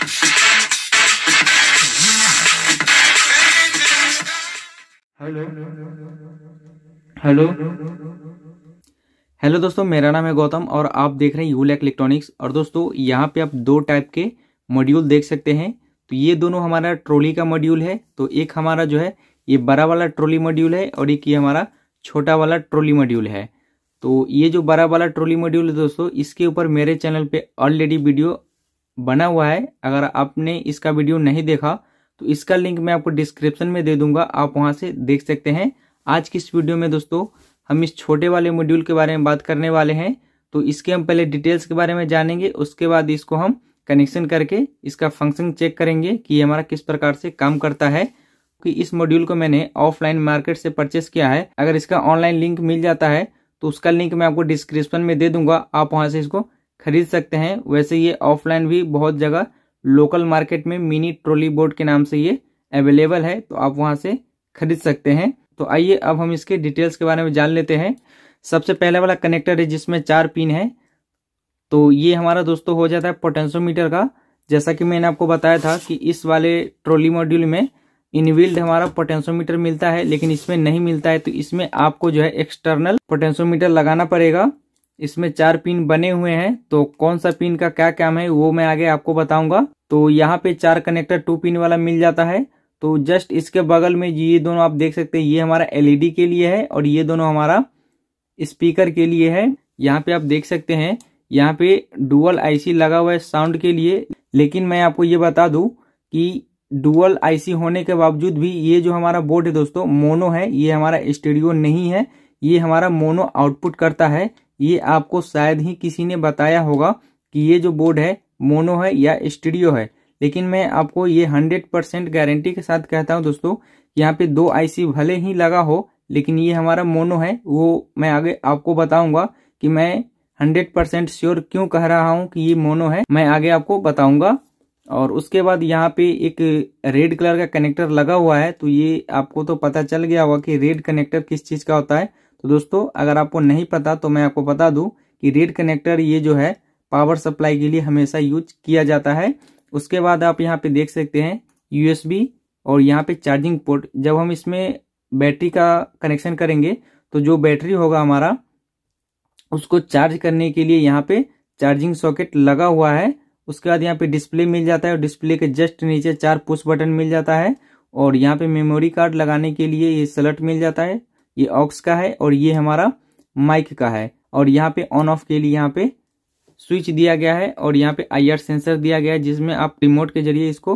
Hello hello hello दोस्तों, मेरा नाम है गौतम और आप देख रहे हैं यूलेक इलेक्ट्रॉनिक्स। और दोस्तों यहाँ पे आप दो टाइप के मॉड्यूल देख सकते हैं। तो ये दोनों हमारा ट्रॉली का मॉड्यूल है। तो एक हमारा जो है ये बड़ा वाला ट्रॉली मॉड्यूल है और एक ये हमारा छोटा वाला ट्रॉली मॉड्यूल है। तो ये जो बड़ा वाला ट्रॉली मॉड्यूल है दोस्तों, इसके ऊपर मेरे चैनल पे ऑलरेडी वीडियो बना हुआ है। अगर आपने इसका वीडियो नहीं देखा तो इसका लिंक मैं आपको डिस्क्रिप्शन में दे दूंगा, आप वहां से देख सकते हैं। आज की इस वीडियो में दोस्तों हम इस छोटे वाले मॉड्यूल के बारे में बात करने वाले हैं। तो इसके हम पहले डिटेल्स के बारे में जानेंगे, उसके बाद इसको हम कनेक्शन करके इसका फंक्शन चेक करेंगे कि ये हमारा किस प्रकार से काम करता है। कि इस मॉड्यूल को मैंने ऑफलाइन मार्केट से परचेस किया है। अगर इसका ऑनलाइन लिंक मिल जाता है तो उसका लिंक मैं आपको डिस्क्रिप्शन में दे दूंगा, आप वहां से इसको खरीद सकते हैं। वैसे ये ऑफलाइन भी बहुत जगह लोकल मार्केट में मिनी ट्रॉली बोर्ड के नाम से ये अवेलेबल है, तो आप वहां से खरीद सकते हैं। तो आइए अब हम इसके डिटेल्स के बारे में जान लेते हैं। सबसे पहले वाला कनेक्टर है जिसमें 4 पिन है। तो ये हमारा दोस्तों हो जाता है पोटेंशियोमीटर का। जैसा कि मैंने आपको बताया था कि इस वाले ट्रॉली मॉड्यूल में इनबिल्ड हमारा पोटेंशियोमीटर मिलता है, लेकिन इसमें नहीं मिलता है। तो इसमें आपको जो है एक्सटर्नल पोटेंशियोमीटर लगाना पड़ेगा। इसमें 4 पिन बने हुए हैं, तो कौन सा पिन का क्या काम है वो मैं आगे आपको बताऊंगा। तो यहाँ पे 4 कनेक्टर 2 पिन वाला मिल जाता है। तो जस्ट इसके बगल में ये दोनों आप देख सकते हैं, ये हमारा एलईडी के लिए है और ये दोनों हमारा स्पीकर के लिए है। यहाँ पे आप देख सकते हैं, यहाँ पे डुअल आईसी लगा हुआ है साउंड के लिए। लेकिन मैं आपको ये बता दूं कि डुअल आईसी होने के बावजूद भी ये जो हमारा बोर्ड है दोस्तों मोनो है, ये हमारा स्टीरियो नहीं है, ये हमारा मोनो आउटपुट करता है। ये आपको शायद ही किसी ने बताया होगा कि ये जो बोर्ड है मोनो है या स्टीरियो है। लेकिन मैं आपको ये 100% गारंटी के साथ कहता हूं दोस्तों, यहाँ पे 2 आईसी भले ही लगा हो लेकिन ये हमारा मोनो है। वो मैं आगे आपको बताऊंगा कि मैं 100% श्योर क्यों कह रहा हूं कि ये मोनो है, मैं आगे आपको बताऊंगा। और उसके बाद यहाँ पे एक रेड कलर का कनेक्टर लगा हुआ है। तो ये आपको तो पता चल गया होगा कि रेड कनेक्टर किस चीज का होता है। तो दोस्तों अगर आपको नहीं पता तो मैं आपको बता दूं कि रेड कनेक्टर ये जो है पावर सप्लाई के लिए हमेशा यूज किया जाता है। उसके बाद आप यहाँ पे देख सकते हैं यूएसबी और यहाँ पे चार्जिंग पोर्ट। जब हम इसमें बैटरी का कनेक्शन करेंगे तो जो बैटरी होगा हमारा उसको चार्ज करने के लिए यहाँ पे चार्जिंग सॉकेट लगा हुआ है। उसके बाद यहाँ पे डिस्प्ले मिल जाता है और डिस्प्ले के जस्ट नीचे 4 पुश बटन मिल जाता है। और यहाँ पे मेमोरी कार्ड लगाने के लिए ये स्लॉट मिल जाता है, ये ऑक्स का है और ये हमारा माइक का है। और यहाँ पे ऑन ऑफ के लिए यहाँ पे स्विच दिया गया है और यहाँ पे IR सेंसर दिया गया है जिसमें आप रिमोट के जरिए इसको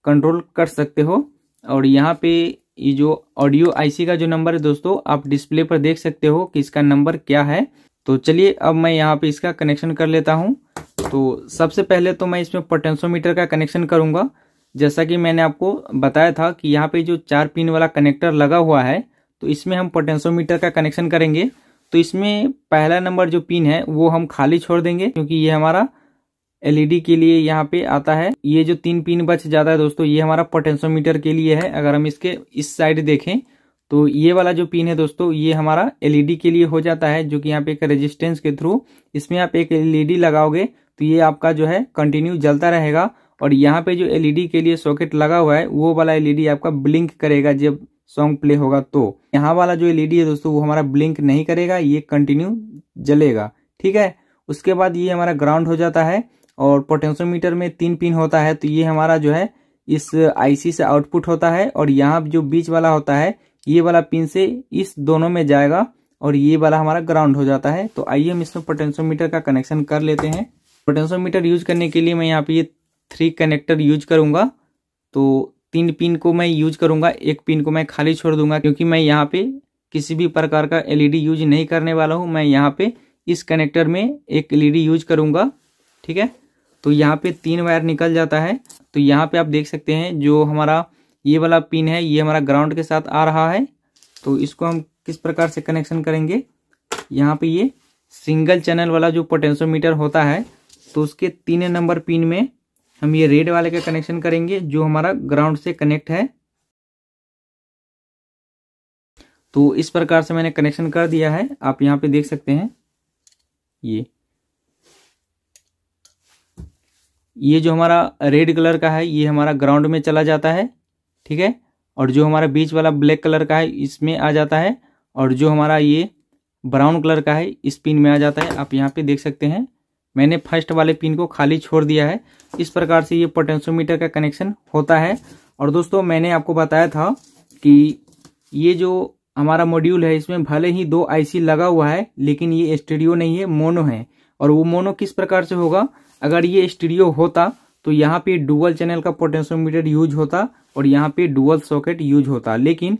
कंट्रोल कर सकते हो। और यहाँ पे ये जो ऑडियो आईसी का जो नंबर है दोस्तों, आप डिस्प्ले पर देख सकते हो कि इसका नंबर क्या है। तो चलिए अब मैं यहाँ पे इसका कनेक्शन कर लेता हूँ। तो सबसे पहले तो मैं इसमें पोटेंशियोमीटर का कनेक्शन करूंगा। जैसा कि मैंने आपको बताया था कि यहाँ पे जो 4 पिन वाला कनेक्टर लगा हुआ है, तो इसमें हम पोटेंशियोमीटर का कनेक्शन करेंगे। तो इसमें पहला नंबर जो पिन है वो हम खाली छोड़ देंगे, क्योंकि ये हमारा एलईडी के लिए यहाँ पे आता है। ये जो 3 पिन बच जाता है दोस्तों, ये हमारा पोटेंशियोमीटर के लिए है। अगर हम इसके इस साइड देखें तो ये वाला जो पिन है दोस्तों, ये हमारा एलईडी के लिए हो जाता है, जो कि यहाँ पे एक रेजिस्टेंस के थ्रू इसमें आप एक एलईडी लगाओगे तो ये आपका जो है कंटिन्यू जलता रहेगा। और यहाँ पे जो एलईडी के लिए सॉकेट लगा हुआ है वो वाला एलईडी आपका ब्लिंक करेगा जब सॉन्ग प्ले होगा। तो यहाँ वाला जो एलईडी है दोस्तों वो हमारा ब्लिंक नहीं करेगा, ये कंटिन्यू जलेगा। ठीक है। उसके बाद ये हमारा ग्राउंड हो जाता है और पोटेंशियोमीटर में 3 पिन होता है। तो ये हमारा जो है इस आईसी से आउटपुट होता है और यहाँ जो बीच वाला होता है ये वाला पिन से इस दोनों में जाएगा और ये वाला हमारा ग्राउंड हो जाता है। तो आइए हम इसमें पोटेंशियोमीटर का कनेक्शन कर लेते हैं। पोटेंशियोमीटर यूज करने के लिए मैं यहाँ पे ये 3 कनेक्टर यूज करूंगा। तो 3 पिन को मैं यूज करूंगा, 1 पिन को मैं खाली छोड़ दूंगा, क्योंकि मैं यहाँ पे किसी भी प्रकार का एलईडी यूज नहीं करने वाला हूँ। मैं यहाँ पे इस कनेक्टर में एक एलईडी यूज करूंगा। ठीक है। तो यहाँ पे 3 वायर निकल जाता है। तो यहाँ पे आप देख सकते हैं जो हमारा ये वाला पिन है ये हमारा ग्राउंड के साथ आ रहा है। तो इसको हम किस प्रकार से कनेक्शन करेंगे, यहाँ पे ये सिंगल चैनल वाला जो पोटेंशियोमीटर होता है तो उसके 3 नंबर पिन में हम ये रेड वाले का कनेक्शन करेंगे जो हमारा ग्राउंड से कनेक्ट है। तो इस प्रकार से मैंने कनेक्शन कर दिया है, आप यहाँ पे देख सकते हैं। ये ये जो हमारा रेड कलर का है ये हमारा ग्राउंड में चला जाता है, ठीक है। और जो हमारा बीच वाला ब्लैक कलर का है इसमें आ जाता है, और जो हमारा ये ब्राउन कलर का है इस पिन में आ जाता है। आप यहाँ पे देख सकते हैं मैंने फर्स्ट वाले पिन को खाली छोड़ दिया है। इस प्रकार से ये पोटेंशियोमीटर का कनेक्शन होता है। और दोस्तों मैंने आपको बताया था कि ये जो हमारा मॉड्यूल है इसमें भले ही 2 आईसी लगा हुआ है, लेकिन ये स्टीरियो नहीं है, मोनो है। और वो मोनो किस प्रकार से होगा, अगर ये स्टीरियो होता तो यहाँ पे डुअल चैनल का पोटेंशियोमीटर यूज होता और यहाँ पे डुअल सॉकेट यूज होता। लेकिन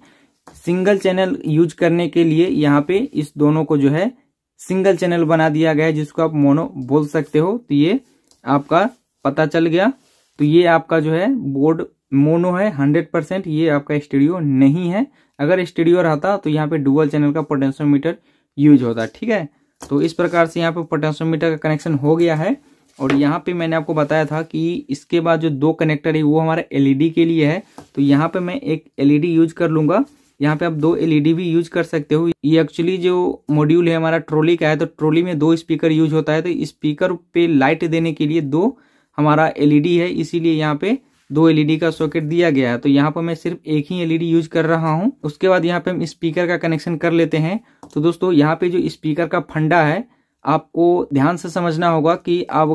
सिंगल चैनल यूज करने के लिए यहाँ पे इस दोनों को जो है सिंगल चैनल बना दिया गया है, जिसको आप मोनो बोल सकते हो। तो ये आपका पता चल गया। तो ये आपका जो है बोर्ड मोनो है 100%, ये आपका स्टीरियो नहीं है। अगर स्टीरियो रहता तो यहाँ पे डुअल चैनल का पोटेंशियोमीटर यूज होता, ठीक है। तो इस प्रकार से यहाँ पे पोटेंशियोमीटर का कनेक्शन हो गया है। और यहाँ पे मैंने आपको बताया था कि इसके बाद जो 2 कनेक्टर है वो हमारा एलईडी के लिए है। तो यहाँ पे मैं एक एलईडी यूज कर लूंगा। यहाँ पे आप 2 एलईडी भी यूज कर सकते हो। ये एक्चुअली जो मॉड्यूल है हमारा ट्रॉली का है, तो ट्रॉली में 2 स्पीकर यूज होता है। तो स्पीकर पे लाइट देने के लिए 2 हमारा एलईडी है, इसीलिए यहाँ पे 2 एलईडी का सॉकेट दिया गया है। तो यहाँ पर मैं सिर्फ एक ही एलईडी यूज कर रहा हूँ। उसके बाद यहाँ पे हम स्पीकर का कनेक्शन कर लेते हैं। तो दोस्तों यहाँ पे जो स्पीकर का फंडा है आपको ध्यान से समझना होगा कि आप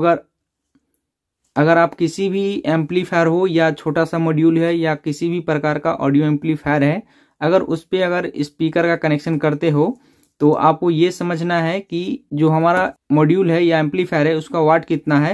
अगर आप किसी भी एम्पलीफायर हो या छोटा सा मॉड्यूल है या किसी भी प्रकार का ऑडियो एम्पलीफायर है, अगर उस पे अगर स्पीकर का कनेक्शन करते हो तो आपको ये समझना है कि जो हमारा मॉड्यूल है या एम्पलीफायर है उसका वाट कितना है।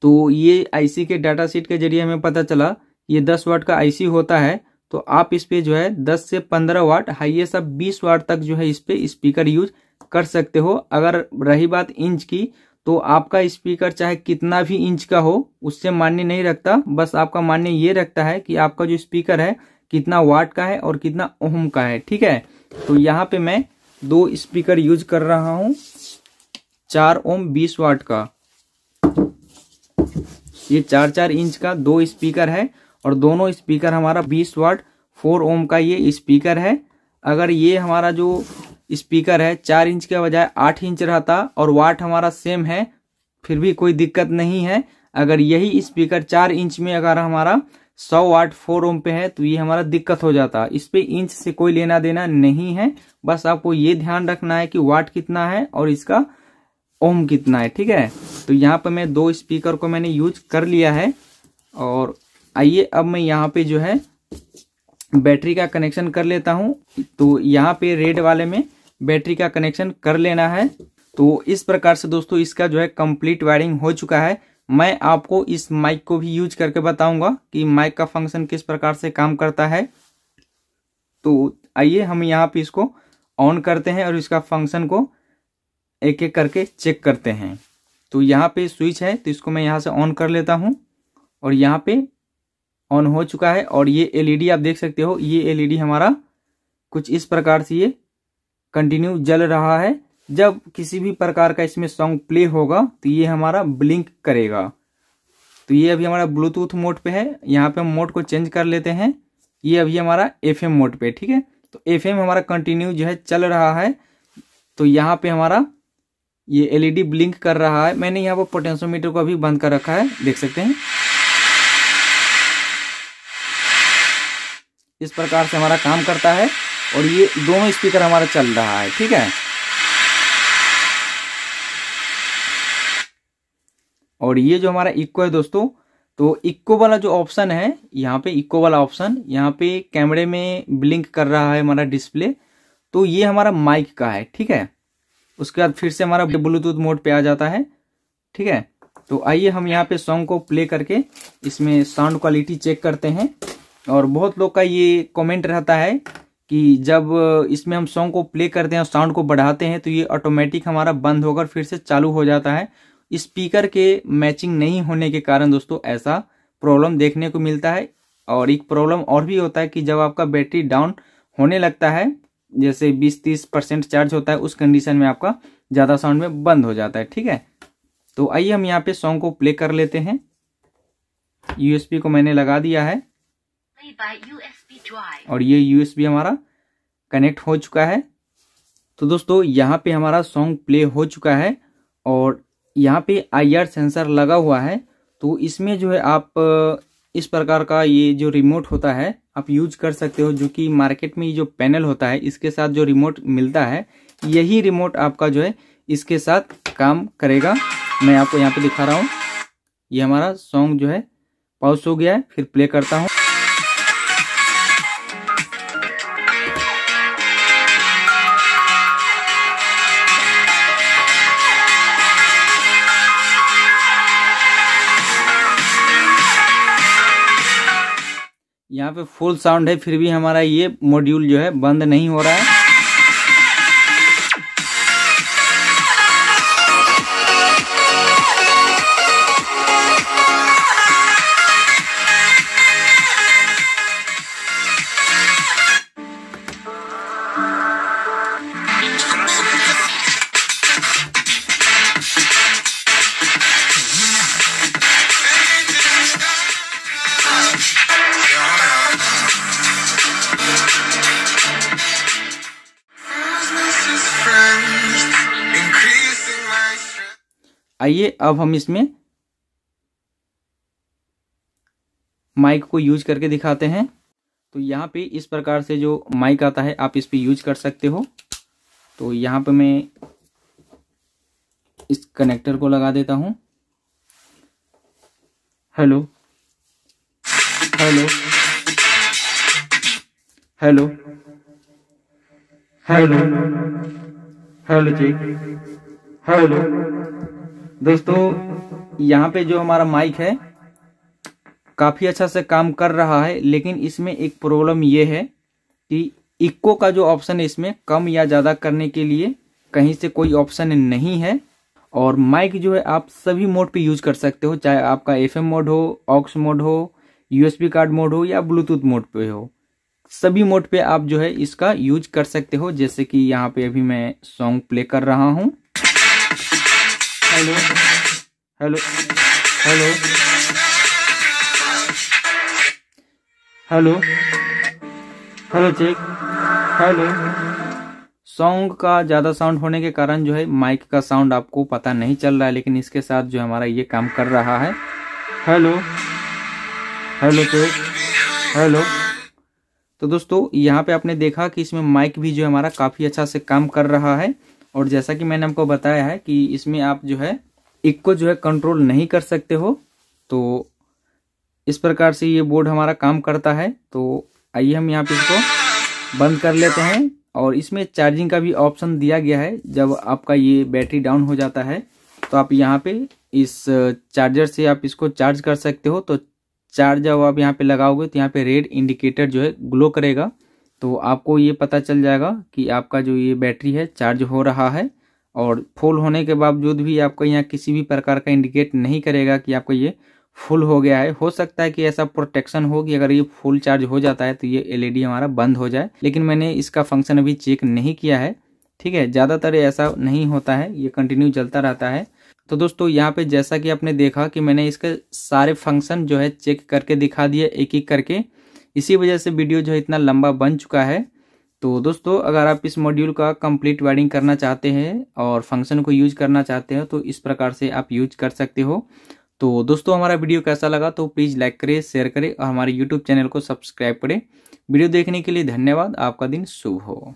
तो ये आईसी के डाटा शीट के जरिए हमें पता चला ये 10 वाट का आईसी होता है। तो आप इस पे जो है 10 से 15 वाट, हाईएस्ट आप 20 वाट तक जो है इस पे स्पीकर यूज कर सकते हो। अगर रही बात इंच की, तो आपका स्पीकर चाहे कितना भी इंच का हो उससे मायने नहीं रखता। बस आपका मायने ये रखता है कि आपका जो स्पीकर है कितना वाट का है और कितना ओम का है, ठीक है। तो यहाँ पे मैं 2 स्पीकर यूज कर रहा हूँ, 4 ओम 20 वाट का। ये 4-4 इंच का 2 स्पीकर है और दोनों स्पीकर हमारा 20 वाट 4 ओम का ये स्पीकर है। अगर ये हमारा जो स्पीकर है 4 इंच के बजाय 8 इंच रहता और वाट हमारा सेम है, फिर भी कोई दिक्कत नहीं है। अगर यही स्पीकर 4 इंच में अगर हमारा 100 वाट 4 ओम पे है तो ये हमारा दिक्कत हो जाता। इस पे इंच से कोई लेना देना नहीं है, बस आपको ये ध्यान रखना है कि वाट कितना है और इसका ओम कितना है, ठीक है। तो यहाँ पे मैं 2 स्पीकर को मैंने यूज कर लिया है। और आइए अब मैं यहाँ पे जो है बैटरी का कनेक्शन कर लेता हूँ। तो यहाँ पे रेड वाले में बैटरी का कनेक्शन कर लेना है। तो इस प्रकार से दोस्तों इसका जो है कंप्लीट वायरिंग हो चुका है। मैं आपको इस माइक को भी यूज करके बताऊंगा कि माइक का फंक्शन किस प्रकार से काम करता है। तो आइए हम यहाँ पे इसको ऑन करते हैं और इसका फंक्शन को एक एक करके चेक करते हैं। तो यहाँ पे स्विच है, तो इसको मैं यहाँ से ऑन कर लेता हूँ और यहाँ पे ऑन हो चुका है। और ये एलईडी आप देख सकते हो, ये एलईडी हमारा कुछ इस प्रकार से ये कंटिन्यू जल रहा है। जब किसी भी प्रकार का इसमें सॉन्ग प्ले होगा तो ये हमारा ब्लिंक करेगा। तो ये अभी हमारा ब्लूटूथ मोड पे है, यहाँ पे हम मोड को चेंज कर लेते हैं। ये अभी हमारा एफएम मोड पे, ठीक है। तो एफएम हमारा कंटिन्यू जो है चल रहा है। तो यहाँ पे हमारा ये एलईडी ब्लिंक कर रहा है। मैंने यहाँ पर पोटेंशियोमीटर को अभी बंद कर रखा है, देख सकते हैं। इस प्रकार से हमारा काम करता है और ये दोनों स्पीकर हमारा चल रहा है, ठीक है। और ये जो हमारा इक्को है दोस्तों, तो इक्को वाला जो ऑप्शन है, यहाँ पे इक्को वाला ऑप्शन, यहाँ पे कैमरे में ब्लिंक कर रहा है हमारा डिस्प्ले, तो ये हमारा माइक का है, ठीक है। उसके बाद फिर से हमारा ब्लूटूथ मोड पे आ जाता है, ठीक है। तो आइए हम यहाँ पे सॉन्ग को प्ले करके इसमें साउंड क्वालिटी चेक करते हैं। और बहुत लोग का ये कमेंट रहता है कि जब इसमें हम सॉन्ग को प्ले करते हैं और साउंड को बढ़ाते हैं तो ये ऑटोमेटिक हमारा बंद होकर फिर से चालू हो जाता है। स्पीकर के मैचिंग नहीं होने के कारण दोस्तों ऐसा प्रॉब्लम देखने को मिलता है। और एक प्रॉब्लम और भी होता है कि जब आपका बैटरी डाउन होने लगता है, जैसे 20-30% चार्ज होता है, उस कंडीशन में आपका ज़्यादा साउंड में बंद हो जाता है, ठीक है। तो आइए हम यहाँ पे सॉन्ग को प्ले कर लेते हैं। यूएसबी को मैंने लगा दिया है और ये यूएसबी हमारा कनेक्ट हो चुका है। तो दोस्तों यहाँ पे हमारा सॉन्ग प्ले हो चुका है और यहाँ पे IR सेंसर लगा हुआ है। तो इसमें जो है आप इस प्रकार का ये जो रिमोट होता है आप यूज कर सकते हो, जो कि मार्केट में ये जो पैनल होता है इसके साथ जो रिमोट मिलता है यही रिमोट आपका जो है इसके साथ काम करेगा। मैं आपको यहाँ पे दिखा रहा हूँ। ये हमारा सॉन्ग जो है पॉज हो गया है, फिर प्ले करता हूँ। यहाँ पे फुल साउंड है, फिर भी हमारा ये मॉड्यूल जो है बंद नहीं हो रहा है। आइए अब हम इसमें माइक को यूज करके दिखाते हैं। तो यहाँ पे इस प्रकार से जो माइक आता है आप इस पे यूज कर सकते हो। तो यहाँ पे मैं इस कनेक्टर को लगा देता हूँ। Hello hello hello hello hello जी हेलो। दोस्तों यहाँ पे जो हमारा माइक है काफ़ी अच्छा से काम कर रहा है, लेकिन इसमें एक प्रॉब्लम ये है कि इको का जो ऑप्शन है इसमें कम या ज़्यादा करने के लिए कहीं से कोई ऑप्शन नहीं है। और माइक जो है आप सभी मोड पे यूज कर सकते हो, चाहे आपका FM मोड हो, ऑक्स मोड हो, USB कार्ड मोड हो या ब्लूटूथ मोड पे हो। सभी मोड पे आप जो है इसका यूज कर सकते हो। जैसे कि यहाँ पे अभी मैं सॉन्ग प्ले कर रहा हूँ। Hello hello hello hello hello check hello. Song का ज़्यादा साउंड होने के कारण जो है माइक का साउंड आपको पता नहीं चल रहा है, लेकिन इसके साथ जो हमारा ये काम कर रहा है। Hello hello check hello. तो दोस्तों यहाँ पे आपने देखा कि इसमें माइक भी जो है हमारा काफ़ी अच्छा से काम कर रहा है। और जैसा कि मैंने आपको बताया है कि इसमें आप जो है इको जो है कंट्रोल नहीं कर सकते हो। तो इस प्रकार से ये बोर्ड हमारा काम करता है। तो आइए हम यहाँ पे इसको बंद कर लेते हैं। और इसमें चार्जिंग का भी ऑप्शन दिया गया है। जब आपका ये बैटरी डाउन हो जाता है तो आप यहाँ पे इस चार्जर से आप इसको चार्ज कर सकते हो। तो चार्ज जब आप यहाँ पे लगाओगे तो यहाँ पे रेड इंडिकेटर जो है ग्लो करेगा। तो आपको ये पता चल जाएगा कि आपका जो ये बैटरी है चार्ज हो रहा है। और फुल होने के बावजूद भी आपको यहाँ किसी भी प्रकार का इंडिकेट नहीं करेगा कि आपको ये फुल हो गया है। हो सकता है कि ऐसा प्रोटेक्शन हो कि अगर ये फुल चार्ज हो जाता है तो ये LED हमारा बंद हो जाए, लेकिन मैंने इसका फंक्शन अभी चेक नहीं किया है। ठीक है, ज़्यादातर ऐसा नहीं होता है, ये कंटिन्यू चलता रहता है। तो दोस्तों यहाँ पे जैसा कि आपने देखा कि मैंने इसके सारे फंक्शन जो है चेक करके दिखा दिए एक एक करके। इसी वजह से वीडियो जो है इतना लंबा बन चुका है। तो दोस्तों अगर आप इस मॉड्यूल का कंप्लीट वायरिंग करना चाहते हैं और फंक्शन को यूज करना चाहते हो तो इस प्रकार से आप यूज कर सकते हो। तो दोस्तों हमारा वीडियो कैसा लगा तो प्लीज़ लाइक करें, शेयर करें और हमारे YouTube चैनल को सब्सक्राइब करें। वीडियो देखने के लिए धन्यवाद। आपका दिन शुभ हो।